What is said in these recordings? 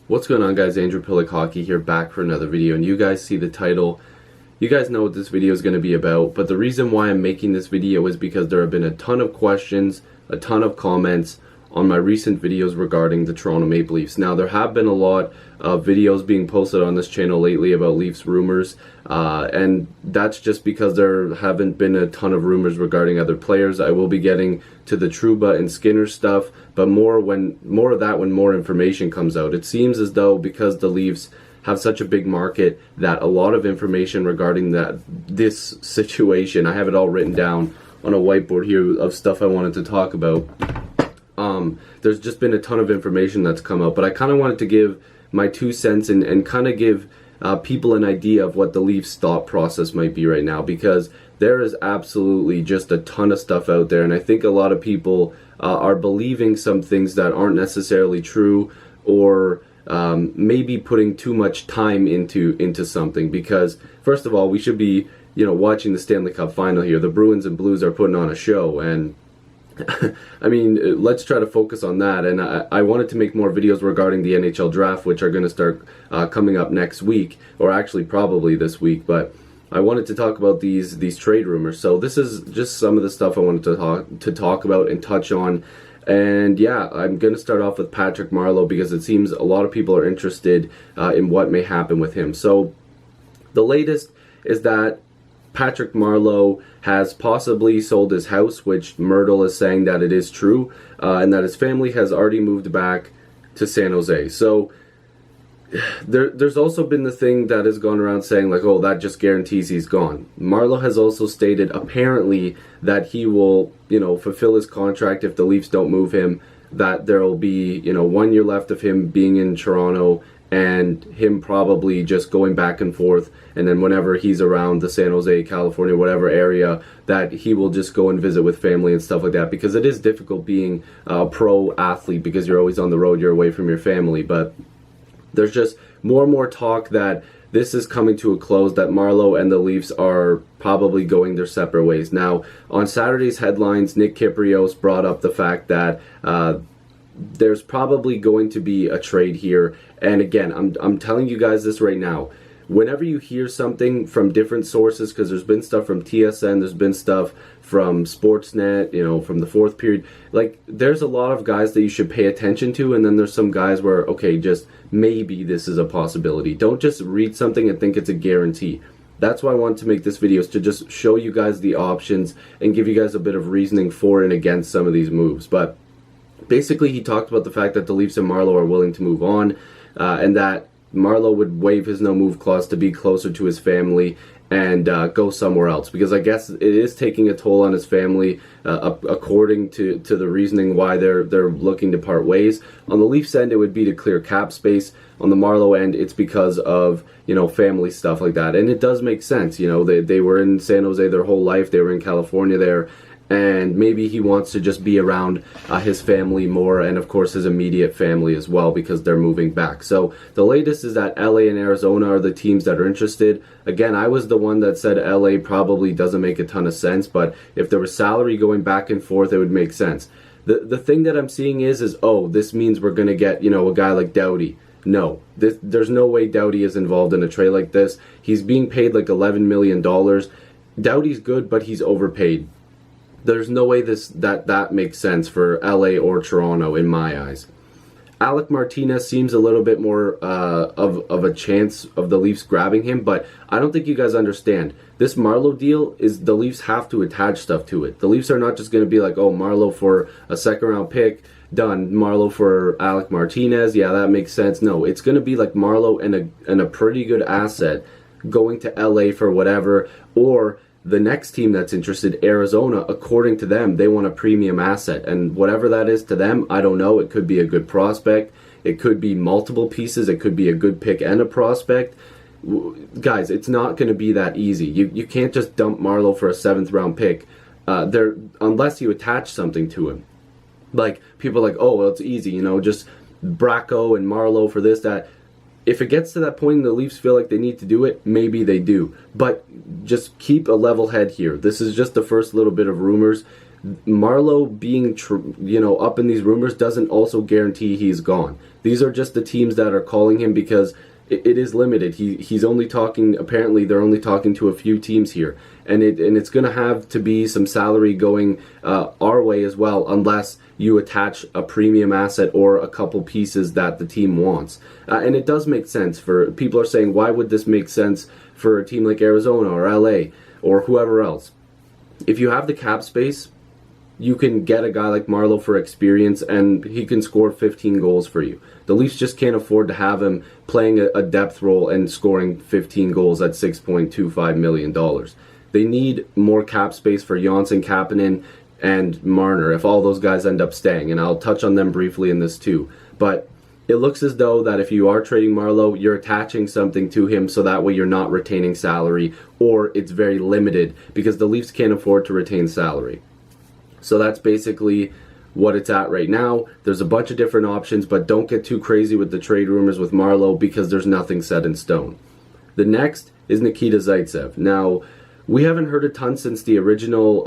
What's going on, guys? Andrew Piluk Hockey here, back for another video, and you guys see the title. You guys know what this video is going to be about, but the reason why I'm making this video is because there have been a ton of questions, a ton of comments on my recent videos regarding the Toronto Maple Leafs. Now, there have been a lot of videos being posted on this channel lately about Leafs rumors, and that's just because there haven't been a ton of rumors regarding other players. I will be getting to the Trouba and Skinner stuff, but more of that when more information comes out. It seems as though because the Leafs have such a big market that a lot of information regarding this situation, I have it all written down on a whiteboard here of stuff I wanted to talk about. There's just been a ton of information that's come out, but I kind of wanted to give my 2 cents and kind of give people an idea of what the Leafs thought process might be right now, because there is absolutely just a ton of stuff out there, and I think a lot of people are believing some things that aren't necessarily true, or maybe putting too much time into something. Because first of all, we should be watching the Stanley Cup final here. The Bruins and Blues are putting on a show, and I mean, let's try to focus on that. And I wanted to make more videos regarding the NHL draft, which are going to start coming up next week, or actually probably this week. But I wanted to talk about these trade rumors. So this is just some of the stuff I wanted to talk about and touch on. And yeah, I'm going to start off with Patrick Marleau, because it seems a lot of people are interested in what may happen with him. So the latest is that Patrick Marleau has possibly sold his house, which Myrtle is saying that it is true, and that his family has already moved back to San Jose. So there's also been the thing that has gone around saying, like, oh, that just guarantees he's gone. Marleau has also stated apparently that he will, fulfill his contract if the Leafs don't move him, that there will be, 1 year left of him being in Toronto, and him probably just going back and forth, and then whenever he's around the San Jose, California, whatever area, that he will just go and visit with family and stuff like that, because it is difficult being a pro athlete, because you're always on the road, you're away from your family. But there's just more and more talk that this is coming to a close, that Marleau and the Leafs are probably going their separate ways. Now, on Saturday's headlines, Nick Kypreos brought up the fact that there's probably going to be a trade here. And again, I'm telling you guys this right now. Whenever you hear something from different sources, because there's been stuff from TSN, there's been stuff from Sportsnet, from the fourth period, like, there's a lot of guys that you should pay attention to, and then there's some guys where, okay, just maybe this is a possibility. Don't just read something and think it's a guarantee. That's why I want to make this video, is to just show you guys the options and give you guys a bit of reasoning for and against some of these moves. But basically, he talked about the fact that the Leafs and Marleau are willing to move on, and that Marleau would waive his no-move clause to be closer to his family and go somewhere else, because I guess it is taking a toll on his family, according to the reasoning why they're looking to part ways. On the Leafs end, it would be to clear cap space. On the Marleau end, it's because of family stuff like that, and it does make sense. They were in San Jose their whole life. They were in California there. And maybe he wants to just be around his family more, and of course his immediate family as well, because they're moving back. So the latest is that LA and Arizona are the teams that are interested. Again, I was the one that said LA probably doesn't make a ton of sense, but if there was salary going back and forth, it would make sense. The thing that I'm seeing is oh, this means we're going to get a guy like Doughty. No, there's no way Doughty is involved in a trade like this. He's being paid like $11 million. Doughty's good, but he's overpaid. There's no way that makes sense for LA or Toronto in my eyes. Alec Martinez seems a little bit more of a chance of the Leafs grabbing him, but I don't think you guys understand. This Marleau deal is, the Leafs have to attach stuff to it. The Leafs are not just going to be like, oh, Marleau for a second-round pick, done. Marleau for Alec Martinez, yeah, that makes sense. No, it's going to be like Marleau and a pretty good asset going to LA for whatever, or the next team that's interested, Arizona, according to them, they want a premium asset. And whatever that is to them, I don't know. It could be a good prospect. It could be multiple pieces. It could be a good pick and a prospect. Guys, it's not going to be that easy. You can't just dump Marleau for a 7th-round pick unless you attach something to him. Like, people are like, oh, well, it's easy, just Bracco and Marleau for this, that. If it gets to that point and the Leafs feel like they need to do it, maybe they do. But just keep a level head here. This is just the first little bit of rumors. Marleau being up in these rumors doesn't also guarantee he's gone. These are just the teams that are calling him because it is limited. He's only talking. Apparently, they're only talking to a few teams here, and it's going to have to be some salary going our way as well, unless you attach a premium asset or a couple pieces that the team wants. And it does make sense. For people are saying, why would this make sense for a team like Arizona or LA or whoever else? If you have the cap space, you can get a guy like Marleau for experience, and he can score 15 goals for you. The Leafs just can't afford to have him playing a depth role and scoring 15 goals at $6.25 million. They need more cap space for Janssen, Kapanen, and Marner if all those guys end up staying, and I'll touch on them briefly in this too. But it looks as though that if you are trading Marleau, you're attaching something to him so that way you're not retaining salary, or it's very limited because the Leafs can't afford to retain salary. So that's basically what it's at right now. There's a bunch of different options, but don't get too crazy with the trade rumors with Marleau because there's nothing set in stone. The next is Nikita Zaitsev. Now, we haven't heard a ton since the original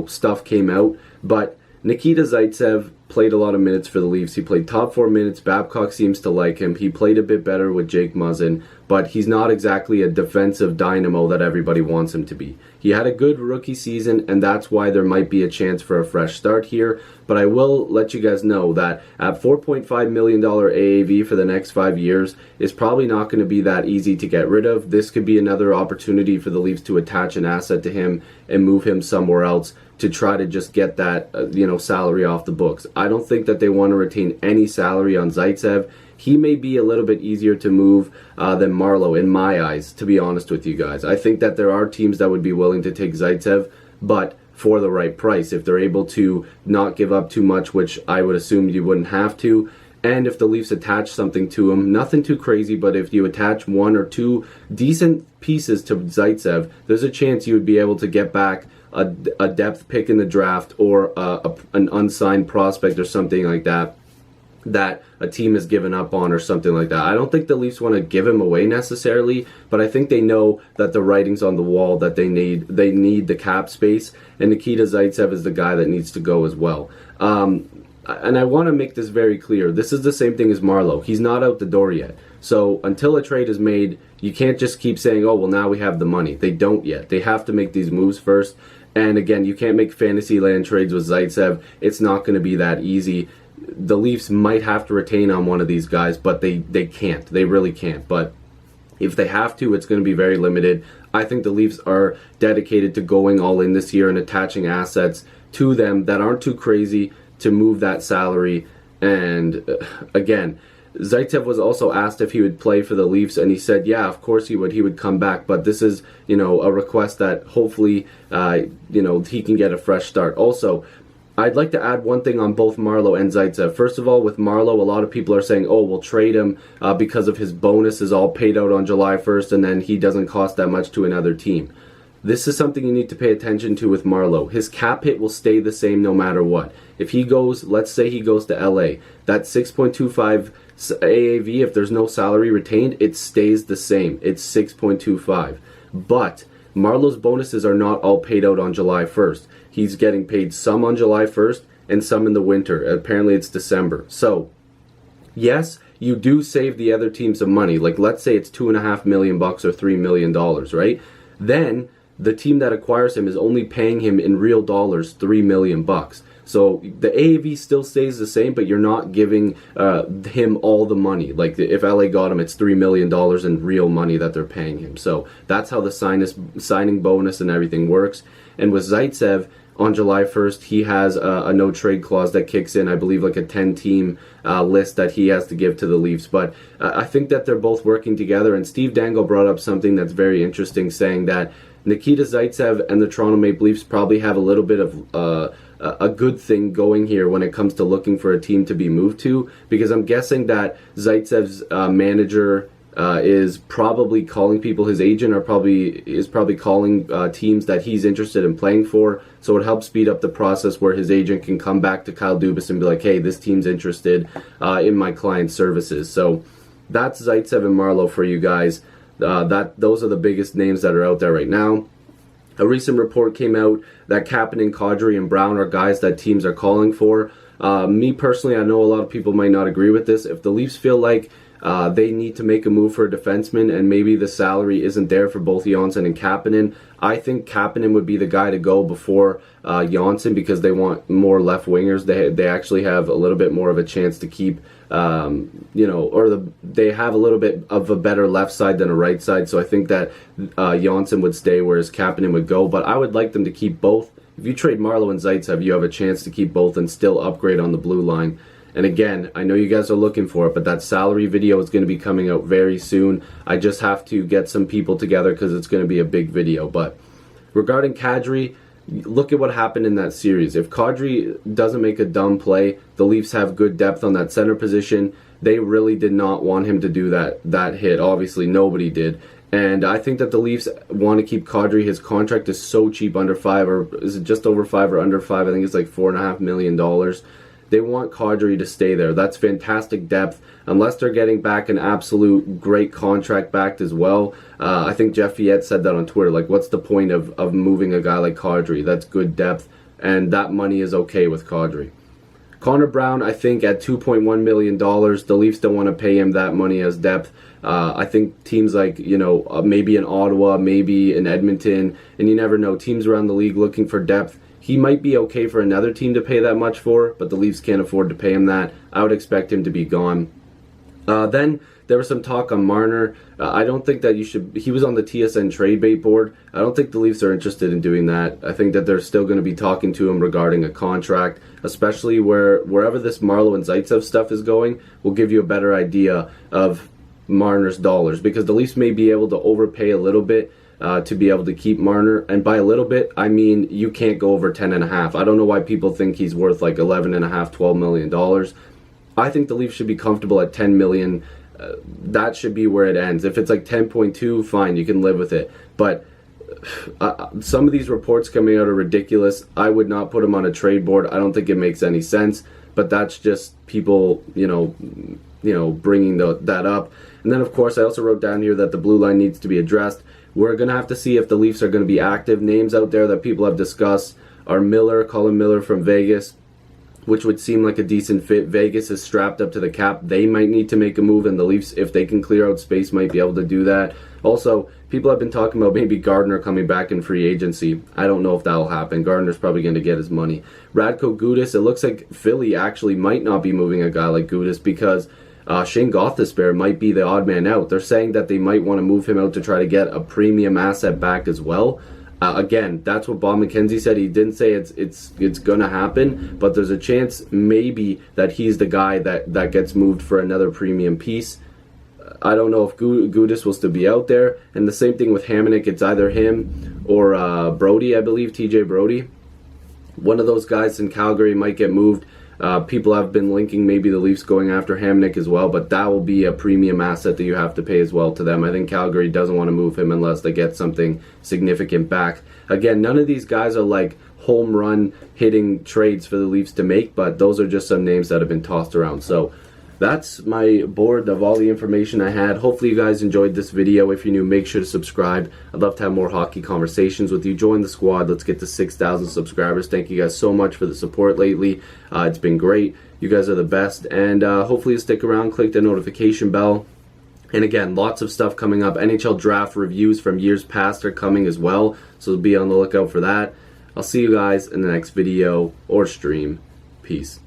stuff came out, but Nikita Zaitsev played a lot of minutes for the Leafs. He played top 4 minutes. Babcock seems to like him. He played a bit better with Jake Muzzin, but he's not exactly a defensive dynamo that everybody wants him to be. He had a good rookie season, and that's why there might be a chance for a fresh start here. But I will let you guys know that at $4.5 million AAV for the next 5 years, it's probably not going to be that easy to get rid of. This could be another opportunity for the Leafs to attach an asset to him and move him somewhere else to try to just get that salary off the books. I don't think that they want to retain any salary on Zaitsev. He may be a little bit easier to move than Marleau in my eyes, to be honest with you guys. I think that there are teams that would be willing to take Zaitsev, but for the right price, if they're able to not give up too much, which I would assume you wouldn't have to. And if the Leafs attach something to him, nothing too crazy, but if you attach 1 or 2 decent pieces to Zaitsev, there's a chance you would be able to get back a depth pick in the draft or an unsigned prospect or something like that a team has given up on or something like that. I don't think the Leafs want to give him away necessarily, but I think they know that the writing's on the wall, that they need the cap space, and Nikita Zaitsev is the guy that needs to go as well. And I want to make this very clear. This is the same thing as Marleau. He's not out the door yet. So until a trade is made, you can't just keep saying, oh, well, now we have the money. They don't yet. They have to make these moves first. And again, you can't make fantasy land trades with Zaitsev. It's not going to be that easy. The Leafs might have to retain on one of these guys, but they can't. They really can't. But if they have to, it's going to be very limited. I think the Leafs are dedicated to going all in this year and attaching assets to them that aren't too crazy to move that salary. And again, Zaitsev was also asked if he would play for the Leafs, and he said, yeah, of course he would. He would come back. But this is, a request that hopefully, he can get a fresh start. Also, I'd like to add one thing on both Marleau and Zaitsev. First of all, with Marleau, a lot of people are saying, oh, we'll trade him because of his bonus is all paid out on July 1st, and then he doesn't cost that much to another team. This is something you need to pay attention to with Marleau. His cap hit will stay the same no matter what. If he goes, let's say he goes to LA, that 6.25 AAV, if there's no salary retained, it stays the same. It's 6.25. But Marleau's bonuses are not all paid out on July 1st. He's getting paid some on July 1st and some in the winter. Apparently it's December. So, yes, you do save the other team some money. Like, let's say it's $2.5 million or $3 million, right? Then the team that acquires him is only paying him in real dollars $3 million. So the AAV still stays the same, but you're not giving him all the money. Like if LA got him, it's $3 million in real money that they're paying him. So that's how the signing bonus and everything works. And with Zaitsev, on July 1st, he has a no-trade clause that kicks in, I believe, like a 10-team list that he has to give to the Leafs. But I think that they're both working together. And Steve Dangle brought up something that's very interesting, saying that Nikita Zaitsev and the Toronto Maple Leafs probably have a little bit of a good thing going here when it comes to looking for a team to be moved to, because I'm guessing that Zaitsev's manager is probably calling people, his agent is probably calling teams that he's interested in playing for, so it helps speed up the process where his agent can come back to Kyle Dubas and be like, hey, this team's interested in my client's services. So that's Zaitsev and Marleau for you guys. Those are the biggest names that are out there right now. A recent report came out that Kapanen, Kadri, and Brown are guys that teams are calling for. Me personally, I know a lot of people might not agree with this. If the Leafs feel like they need to make a move for a defenseman and maybe the salary isn't there for both Johnsson and Kapanen, I think Kapanen would be the guy to go before Johnsson, because they want more left wingers. They actually have a little bit more of a chance to keep, they have a little bit of a better left side than a right side. So I think that Johnsson would stay, whereas Kapanen would go. But I would like them to keep both. If you trade Marleau and Zaitsev, you have a chance to keep both and still upgrade on the blue line. And again, I know you guys are looking for it, but that salary video is going to be coming out very soon. I just have to get some people together because it's going to be a big video. But regarding Kadri, look at what happened in that series. If Kadri doesn't make a dumb play, the Leafs have good depth on that center position. They really did not want him to do that hit. Obviously, nobody did. And I think that the Leafs want to keep Kadri. His contract is so cheap, under 5, or is it just over 5 or under 5? I think it's like $4.5 million. They want Kadri to stay there. That's fantastic depth. Unless they're getting back an absolute great contract backed as well. I think Jeff Viette said that on Twitter. Like, what's the point of moving a guy like Kadri? That's good depth, and that money is okay with Kadri. Connor Brown, I think at $2.1 million, the Leafs don't want to pay him that money as depth. I think teams like, maybe in Ottawa, maybe in Edmonton, and you never know, teams around the league looking for depth. He might be okay for another team to pay that much for, but the Leafs can't afford to pay him that. I would expect him to be gone. Then there was some talk on Marner. I don't think that you should. He was on the TSN trade bait board. I don't think the Leafs are interested in doing that. I think that they're still going to be talking to him regarding a contract, especially wherever this Marleau and Zaitsev stuff is going, will give you a better idea of Marner's dollars, because the Leafs may be able to overpay a little bit to be able to keep Marner, and by a little bit, I mean you can't go over 10.5. I don't know why people think he's worth like 11.5, $12 million. I think the Leafs should be comfortable at 10 million. That should be where it ends. If it's like 10.2, fine, you can live with it. But some of these reports coming out are ridiculous. I would not put them on a trade board. I don't think it makes any sense. But that's just people, bringing that up. And then, of course, I also wrote down here that the blue line needs to be addressed. We're going to have to see if the Leafs are going to be active. Names out there that people have discussed are Colin Miller from Vegas, which would seem like a decent fit. Vegas is strapped up to the cap. They might need to make a move, and the Leafs, if they can clear out space, might be able to do that. Also, people have been talking about maybe Gardner coming back in free agency. I don't know if that'll happen. Gardner's probably going to get his money. Radko Gudas, it looks like Philly actually might not be moving a guy like Gudas, because Shane Gostisbehere might be the odd man out. They're saying that they might want to move him out to try to get a premium asset back as well. Again, that's what Bob McKenzie said. He didn't say it's going to happen, but there's a chance maybe that he's the guy that gets moved for another premium piece. I don't know if Gudas will still be out there. And the same thing with Hamonic. It's either him or Brody, I believe, TJ Brody. One of those guys in Calgary might get moved. People have been linking maybe the Leafs going after Hamonic as well, but that will be a premium asset that you have to pay as well to them. I think Calgary doesn't want to move him unless they get something significant back. Again, none of these guys are like home run hitting trades for the Leafs to make, but those are just some names that have been tossed around. So that's my board of all the information I had. Hopefully you guys enjoyed this video. If you're new, make sure to subscribe. I'd love to have more hockey conversations with you. Join the squad. Let's get to 6,000 subscribers. Thank you guys so much for the support lately. It's been great. You guys are the best. And hopefully you stick around. Click the notification bell. And again, lots of stuff coming up. NHL draft reviews from years past are coming as well. So be on the lookout for that. I'll see you guys in the next video or stream. Peace.